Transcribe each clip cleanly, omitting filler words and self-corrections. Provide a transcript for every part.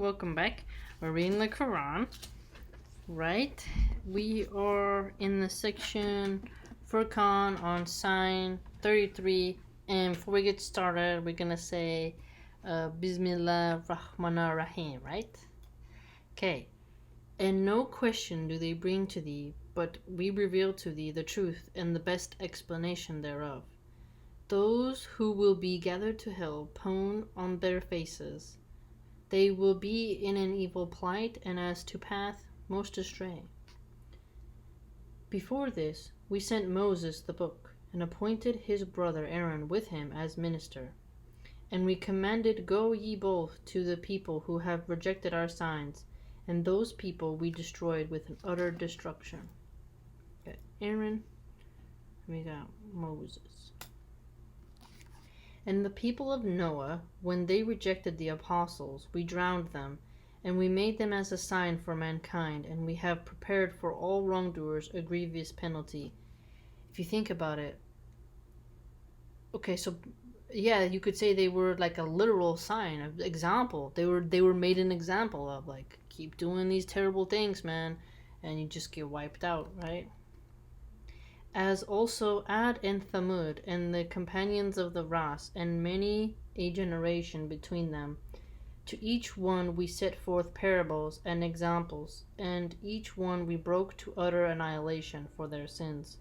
welcome back. We're reading the Quran, right? We are in the section Furqan on sign 33. And before we get started, we're gonna say Bismillah Rahman Rahim, right? Okay. And no question do they bring to thee, but we reveal to thee the truth and the best explanation thereof. Those who will be gathered to hell prone on their faces. They will be in an evil plight, and as to path, most astray. Before this, we sent Moses the book, and appointed his brother Aaron with him as minister. And we commanded, Go ye both to the people who have rejected our signs, and those people we destroyed with an utter destruction. Okay, Aaron, we got Moses. And the people of Noah, when they rejected the apostles, we drowned them, and we made them as a sign for mankind, and we have prepared for all wrongdoers a grievous penalty. If you think about it, okay, so yeah, you could say they were like a literal sign, an example. They were made an example of, like, keep doing these terrible things, man, and you just get wiped out, right? As also Ad and Thamud, and the companions of the Ras, and many a generation between them. To each one we set forth parables and examples, and each one we broke to utter annihilation for their sins.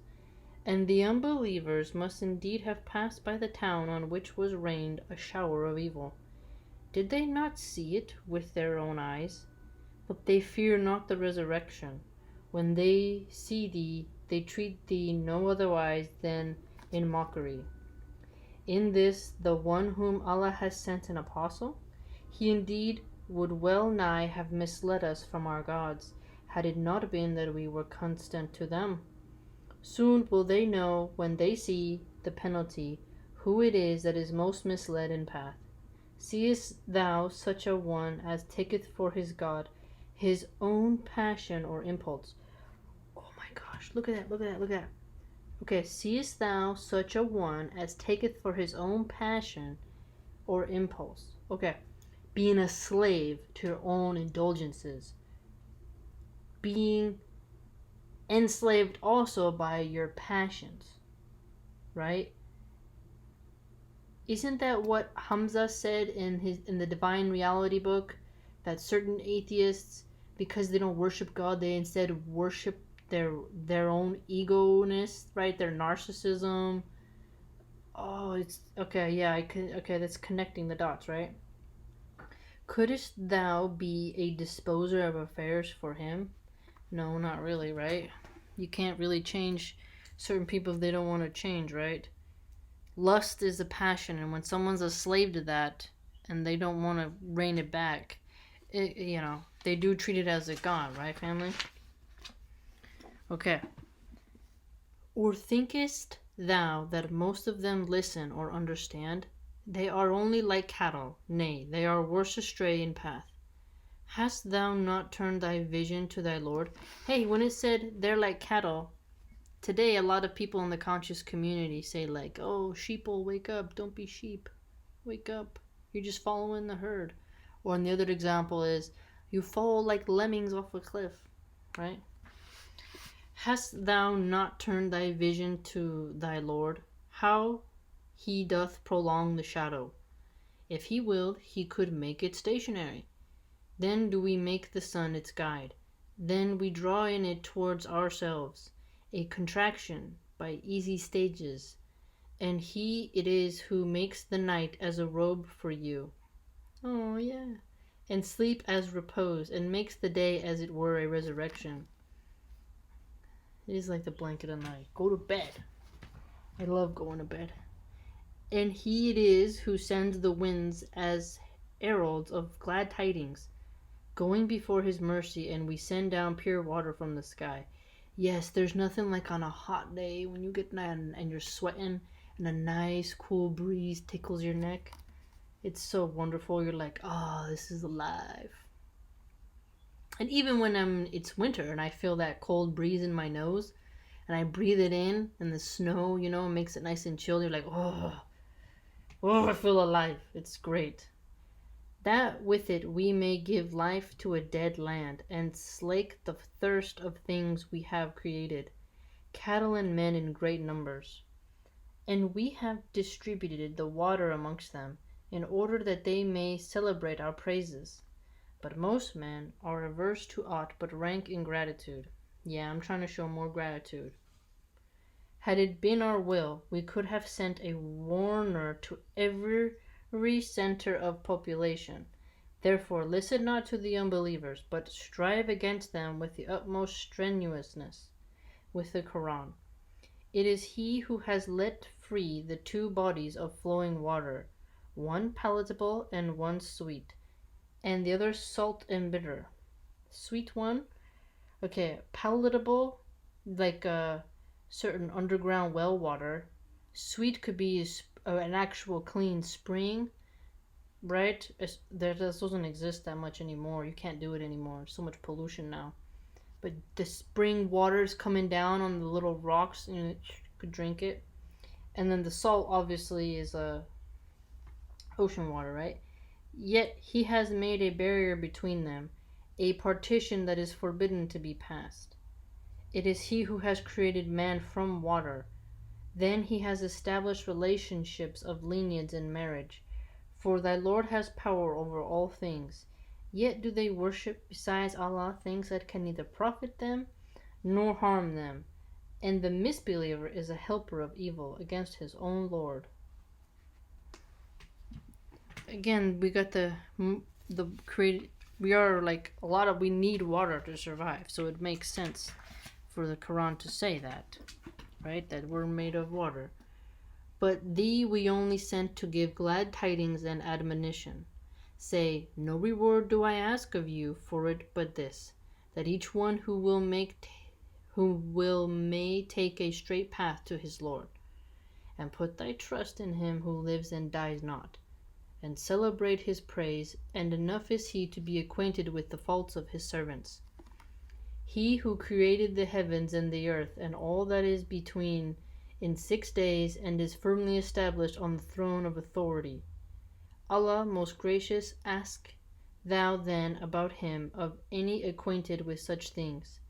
And the unbelievers must indeed have passed by the town on which was rained a shower of evil. Did they not see it with their own eyes? But they fear not the resurrection. When they see thee, they treat thee no otherwise than in mockery. In this, the one whom Allah has sent an apostle, he indeed would well nigh have misled us from our gods, had it not been that we were constant to them. Soon will they know, when they see the penalty, who it is that is most misled in path. Seest thou such a one as taketh for his God his own passion or impulse? Gosh, look at that. Okay, seest thou such a one as taketh for his own passion or impulse? Okay, being a slave to your own indulgences, being enslaved also by your passions, right? Isn't that what Hamza said in the Divine Reality book, that certain atheists, because they don't worship God, they instead worship their own ego-ness, right? Their narcissism. Oh, it's okay. Yeah, okay, that's connecting the dots, right? Couldst thou be a disposer of affairs for him? No, not really, right? You can't really change certain people if they don't want to change, right? Lust is a passion, and when someone's a slave to that and they don't want to rein it back, they do treat it as a god, right, family? Okay. Or thinkest thou that most of them listen or understand? They are only like cattle, nay, they are worse astray in path. Hast thou not turned thy vision to thy Lord? Hey, when it said they're like cattle, today a lot of people in the conscious community say, like, oh, sheeple, wake up, don't be sheep, wake up, you're just following the herd. Or the other example is, you fall like lemmings off a cliff, right? Hast thou not turned thy vision to thy Lord? How he doth prolong the shadow. If he willed, he could make it stationary. Then do we make the sun its guide. Then we draw in it towards ourselves, a contraction by easy stages. And he it is who makes the night as a robe for you. Oh, yeah. And sleep as repose, and makes the day as it were a resurrection. It is like the blanket of night. Go to bed. I love going to bed. And he it is who sends the winds as heralds of glad tidings, going before his mercy, and we send down pure water from the sky. Yes, there's nothing like on a hot day when you get and you're sweating and a nice cool breeze tickles your neck. It's so wonderful. You're like, oh, this is alive. And even when it's winter and I feel that cold breeze in my nose and I breathe it in and the snow, makes it nice and chilled, you're like, oh, I feel alive. It's great. that with it we may give life to a dead land, and slake the thirst of things we have created, cattle and men in great numbers. And we have distributed the water amongst them, in order that they may celebrate our praises. But most men are averse to aught but rank ingratitude. Yeah, I'm trying to show more gratitude. Had it been our will, we could have sent a warner to every center of population. Therefore, listen not to the unbelievers, but strive against them with the utmost strenuousness with the Qur'an. It is He who has let free the two bodies of flowing water, one palatable and one sweet, and the other salt and bitter. Sweet one, okay, palatable, like a certain underground well water. Sweet could be an actual clean spring, right? That doesn't exist that much anymore. You can't do it anymore. There's so much pollution now. But the spring water is coming down on the little rocks, and you could drink it. And then the salt obviously is ocean water, right? Yet he has made a barrier between them, a partition that is forbidden to be passed. It is He who has created man from water. Then He has established relationships of lineage and marriage. For thy Lord has power over all things. Yet do they worship besides Allah things that can neither profit them nor harm them. And the misbeliever is a helper of evil against his own Lord. Again, we got the created. We are like a lot of. We need water to survive, so it makes sense for the Quran to say that, right? That we're made of water. But thee we only sent to give glad tidings and admonition. Say, no reward do I ask of you for it but this, that each one who will may take a straight path to his Lord, and put thy trust in him who lives and dies not, and celebrate his praise, and enough is he to be acquainted with the faults of his servants. He who created the heavens and the earth and all that is between in 6 days, and is firmly established on the throne of authority. Allah most gracious, ask thou then about him of any acquainted with such things.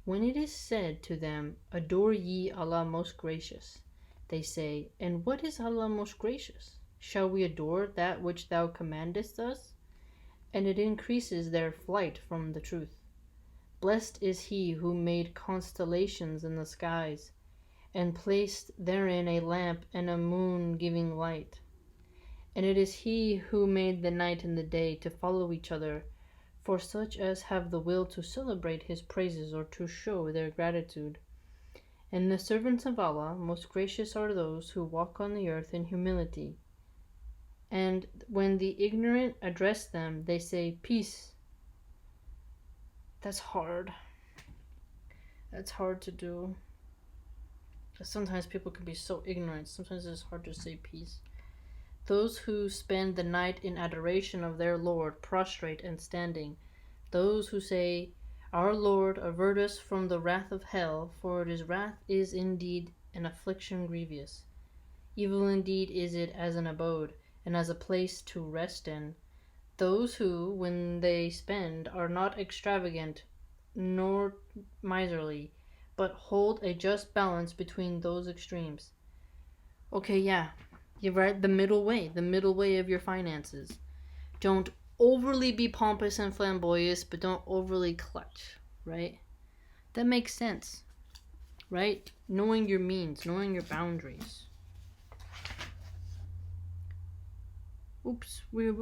When it is said to them, adore ye Allah most gracious, they say, and what is Allah most gracious? Shall we adore that which thou commandest us? And it increases their flight from the truth. Blessed is he who made constellations in the skies, and placed therein a lamp and a moon giving light. And it is he who made the night and the day to follow each other, for such as have the will to celebrate his praises or to show their gratitude. And the servants of Allah, most gracious are those who walk on the earth in humility. And when the ignorant address them, they say, peace. That's hard. That's hard to do. Sometimes people can be so ignorant. Sometimes it's hard to say peace. Those who spend the night in adoration of their Lord, prostrate and standing. Those who say, our Lord, avert us from the wrath of hell, for His wrath is indeed an affliction grievous. Evil indeed is it as an abode, and as a place to rest in. Those who, when they spend, are not extravagant, nor miserly, but hold a just balance between those extremes. Okay, yeah, you're right, the middle way of your finances. Don't overly be pompous and flamboyant, but don't overly clutch, right? That makes sense, right? Knowing your means, knowing your boundaries. Oops, we're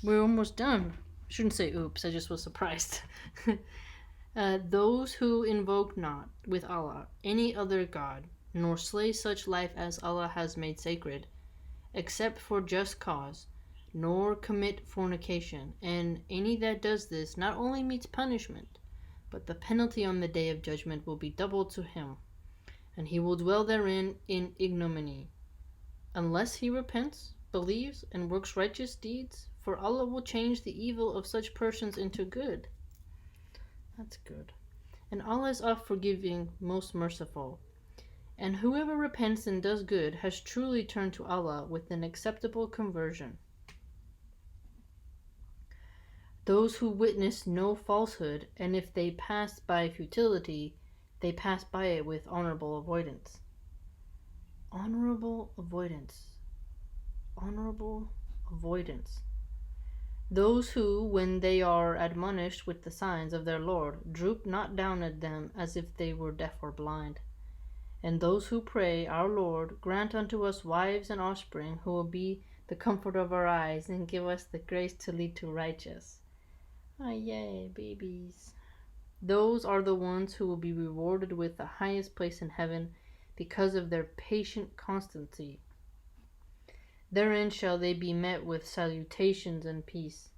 almost done. Shouldn't say oops, I just was surprised. Those who invoke not with Allah any other God, nor slay such life as Allah has made sacred, except for just cause, nor commit fornication, and any that does this not only meets punishment, but the penalty on the day of judgment will be doubled to him, and he will dwell therein in ignominy, unless he repents, believes, and works righteous deeds, for Allah will change the evil of such persons into good. That's good. And Allah is oft forgiving, most merciful. And whoever repents and does good has truly turned to Allah with an acceptable conversion. Those who witness no falsehood, and if they pass by futility, they pass by it with honorable avoidance. Honorable avoidance. Honorable avoidance. Those who, when they are admonished with the signs of their Lord, droop not down at them as if they were deaf or blind. And those who pray, Our Lord, grant unto us wives and offspring who will be the comfort of our eyes and give us the grace to lead to righteous. Ah, yay, babies. Those are the ones who will be rewarded with the highest place in heaven because of their patient constancy. Therein shall they be met with salutations and peace.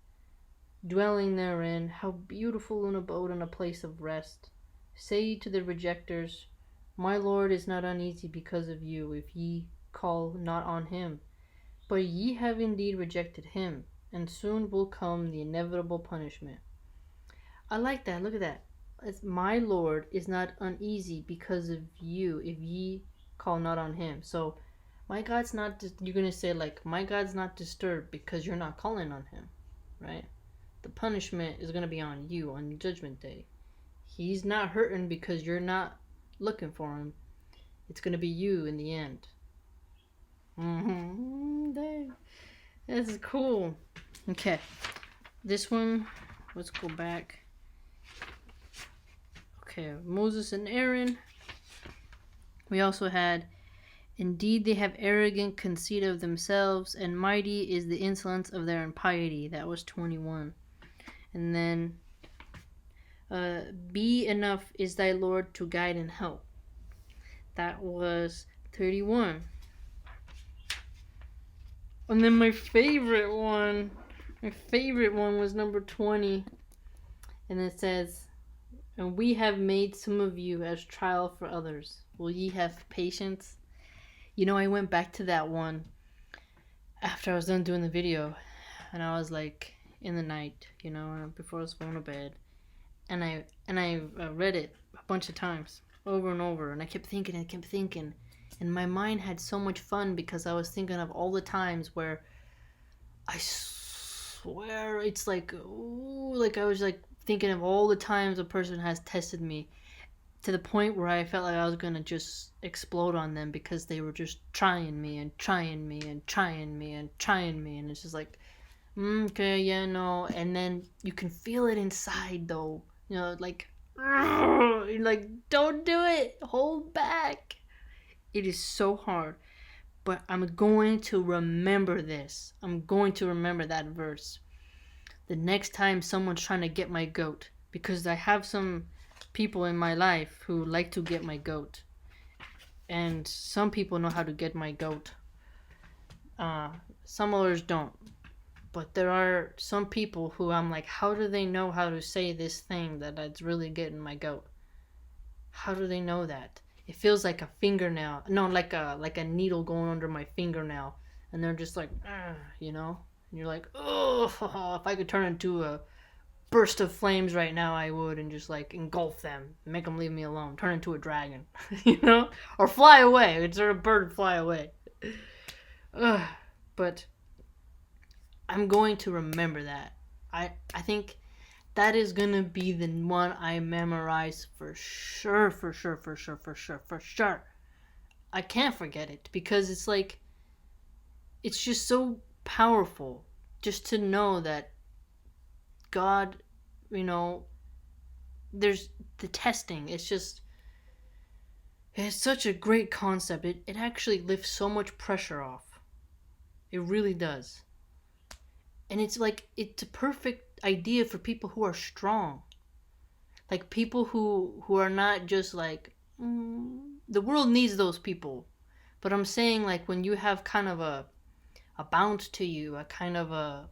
Dwelling therein, how beautiful an abode and a place of rest. Say ye to the rejectors, My Lord is not uneasy because of you, if ye call not on him. But ye have indeed rejected him, and soon will come the inevitable punishment. I like that. Look at that. It's, my Lord is not uneasy because of you, if ye call not on him. So, my God's not, you're going to say, like, my God's not disturbed because you're not calling on him, right? The punishment is going to be on you on Judgment Day. He's not hurting because you're not looking for him. It's going to be you in the end. Dang. This is cool. Okay. This one, let's go back. Okay, Moses and Aaron. We also had, Indeed they have arrogant conceit of themselves, and mighty is the insolence of their impiety. That was 21. And then, Be enough is thy Lord to guide and help. That was 31. And then my favorite one was number 20. And it says, And we have made some of you as trial for others. Will ye have patience? You know, I went back to that one after I was done doing the video. And I was like, in the night, you know, before I was going to bed. And I read it a bunch of times, over and over. And I kept thinking. And my mind had so much fun because I was thinking of all the times where I swear it's like, ooh, like I was like thinking of all the times a person has tested me to the point where I felt like I was going to just explode on them because they were just trying me. And it's just like, okay, yeah, no. And then you can feel it inside though, you know, like, you're like, don't do it, hold back. It is so hard, but I'm going to remember this. I'm going to remember that verse the next time someone's trying to get my goat, because I have some people in my life who like to get my goat, and some people know how to get my goat. Some others don't, but there are some people who I'm like, how do they know how to say this thing that's really getting my goat? How do they know that? It feels like a fingernail. No, like a needle going under my fingernail. And they're just like, you know? And you're like, oh, if I could turn into a burst of flames right now, I would. And just like engulf them. Make them leave me alone. Turn into a dragon. You know? Or fly away. It's a bird fly away. But I'm going to remember that. I think that is going to be the one I memorize for sure. I can't forget it because it's like, it's just so powerful just to know that God, you know, there's the testing. It's such a great concept. It actually lifts so much pressure off. It really does. And it's like, it's a perfect idea for people who are strong. Like people who are not just like, the world needs those people. But I'm saying like when you have kind of a bounce to you, a kind of a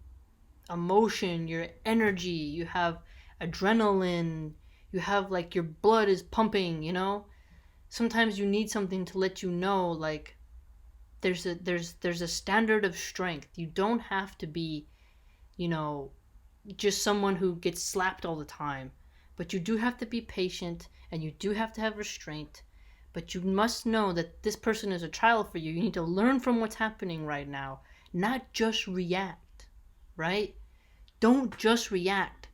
emotion, your energy, you have adrenaline, you have like your blood is pumping, you know? Sometimes you need something to let you know like there's a standard of strength. You don't have to be, you know, just someone who gets slapped all the time. But you do have to be patient and you do have to have restraint. But you must know that this person is a trial for you. You need to learn from what's happening right now, not just react, right? Don't just react.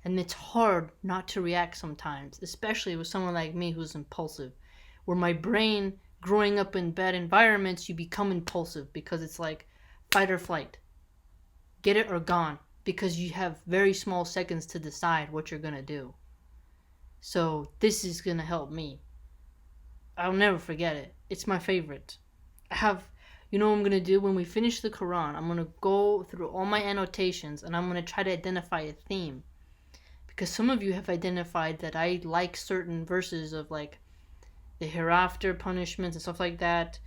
And it's hard not to react sometimes, especially with someone like me who's impulsive. Where my brain, growing up in bad environments, you become impulsive because it's like fight or flight. Get it or gone. Because you have very small seconds to decide what you're going to do. So this is going to help me. I'll never forget it. It's my favorite. You know what I'm going to do? When we finish the Quran, I'm going to go through all my annotations and I'm going to try to identify a theme. Because some of you have identified that I like certain verses of like the hereafter punishments and stuff like that.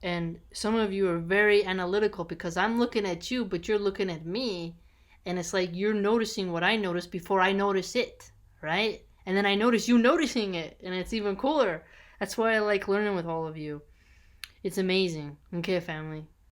And some of you are very analytical because I'm looking at you, but you're looking at me. And it's like you're noticing what I noticed before I notice it, right? And then I notice you noticing it, and it's even cooler. That's why I like learning with all of you. It's amazing. Okay, family.